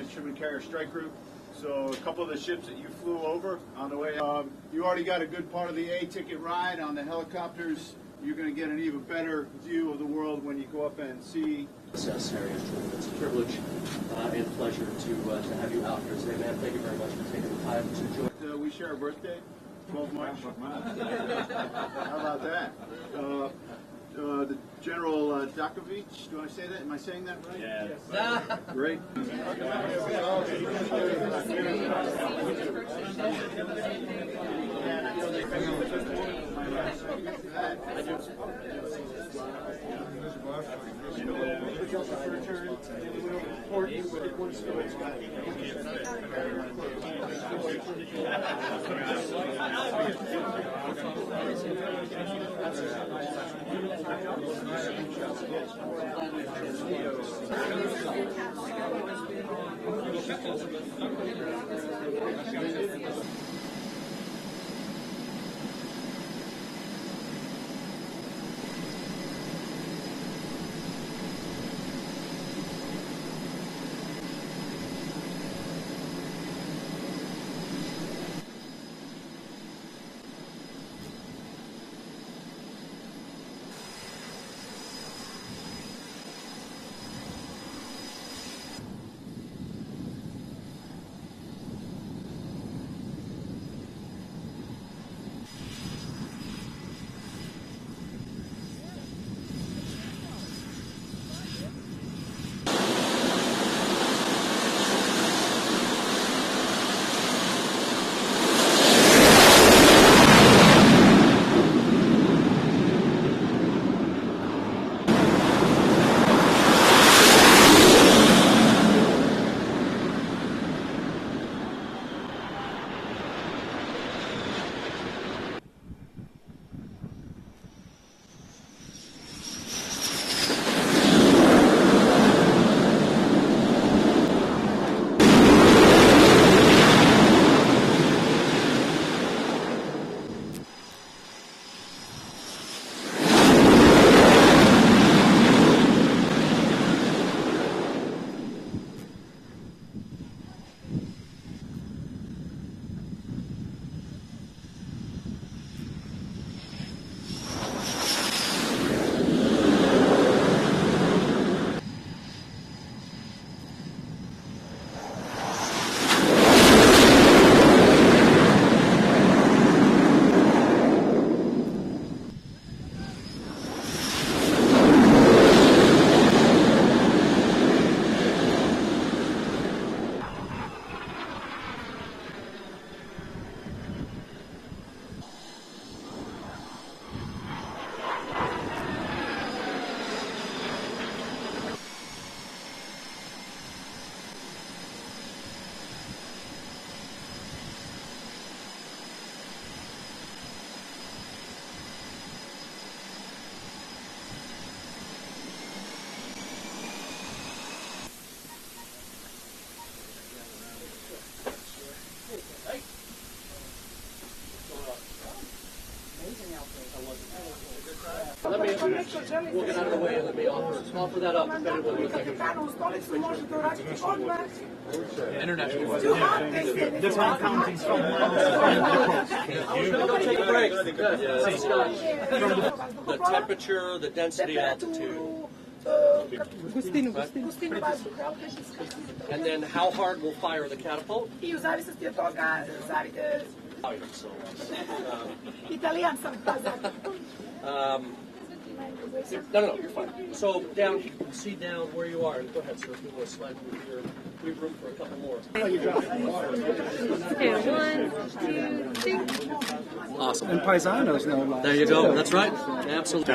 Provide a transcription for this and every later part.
Instrument Carrier Strike Group. So a couple of the ships that you flew over on the way, you already got a good part of the A-ticket ride on the helicopters. You're going to get an even better view of the world when you go up and see USS Harry S Truman. It's a privilege and pleasure to have you out here today, man. Thank you very much for taking the time to join. We share a birthday, 12 March. How about that? The General Dakovic, do I say that? Am I saying that right? Yes. Great. We'll get out of the way and let me offer that up. International. The time counting from Go take a break. The temperature, the density, altitude. And then how hard will fire the catapult? No, you're fine. So down, you can see down where you are. Go ahead, sir. If you want to slide through here, we have room for a couple more. Okay, 1, 2, 3. Awesome. And paisanos know. There you go. That's right. Absolutely.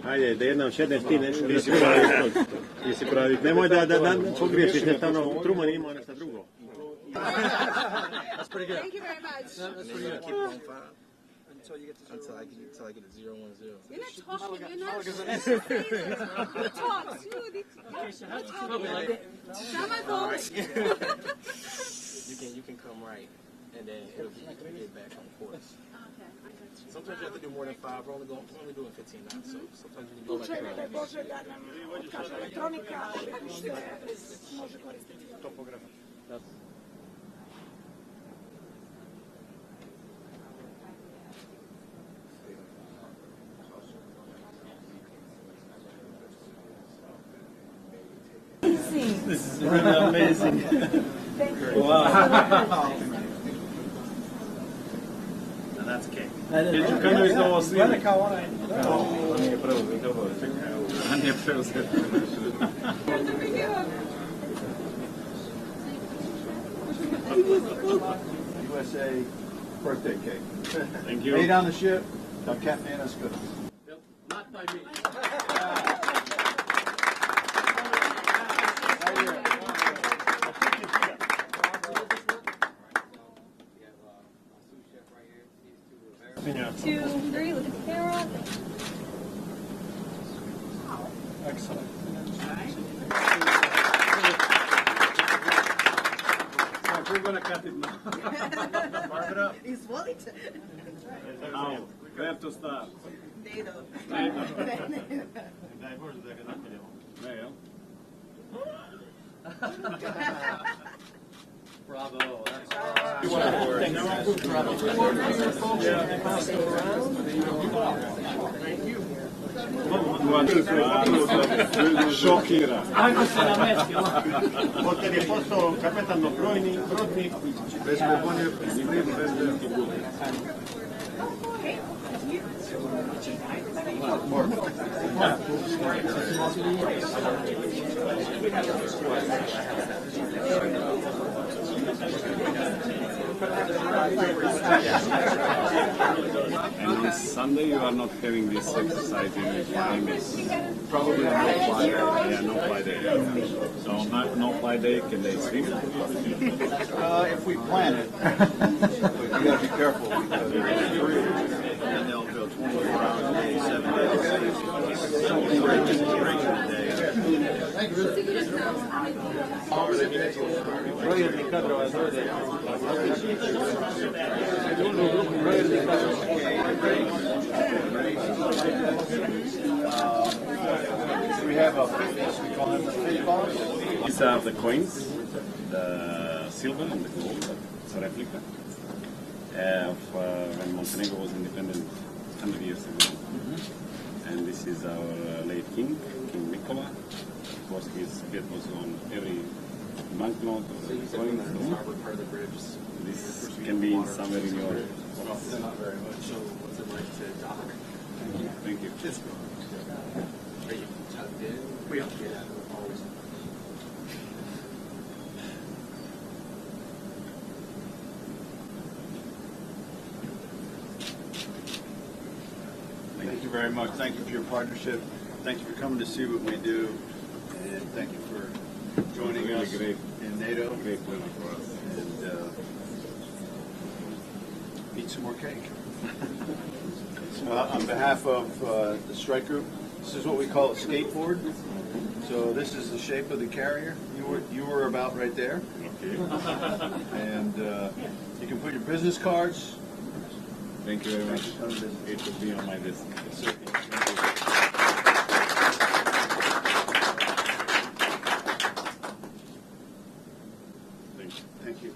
Ajde, da jednom šedneš ti nešto, ti si pravi. Nemoj da pogriješiš, ne stavno Truman ima nešto drugo. That's pretty good. Thank you very much. That's pretty good. Keep going fire until I get a 0-1-0. You're not talking. You're not saying You talk. Probably like it. Some of those. You can come right. and then it'll get back on course. Okay, I got you. Sometimes you have to do more than 5. We're only doing 15 knots, so sometimes you need to go back Učenje around. Bože da nam kaže elektronika, što može koristiti. This is really amazing. Wow. And that's cake. Kan du stå och svimma? Han je preuzeo. Han je preuzeo. USA birthday cake. Thank you. Made on the ship, by Captain Anna's good. Yep, not by me. Two, three, look at the camera. Excellent. We're going to cut it now. Carve it up. Izvolite. Now, where to start? NATO. Daj Bože da ga napaljamo. Ne, jel? Bravo. Šokira. Potem je postao kapetan brojni, brojni, bez pogonje, bez velike gude. And on Sunday you are not having this exercise in flying. It's probably no fly day. Yeah, no fly day. So on no fly day, can they swim? If we plan it, but you gotta be careful because there's 3, and they'll go 24 hours a day, 7 days a week. Break in a day. Brojni kadrova zove. We have a fitness, we call them the fit bars. These are the coins, the silver and the gold. It's a replica of when Montenegro was independent 100 years ago. And this is our late king, King Nikola. Of course, his head was on every banknote or So you said coin. the starboard part of the bridge. This can be in somewhere in your. Not very much. So what's it like to dock? Thank you. Are you tucked in? We are. Yeah, always. Thank you very much. Thank you for your partnership. Thank you for coming to see what we do. And thank you for joining Really us great. in NATO. Great pleasure for us. And eat some more cake. So on behalf of the strike group, this is what we call a skateboard. So this is the shape of the carrier. You were about right there. Okay. And you can put your business cards. Thank you very much. It will be on my list. Thank you.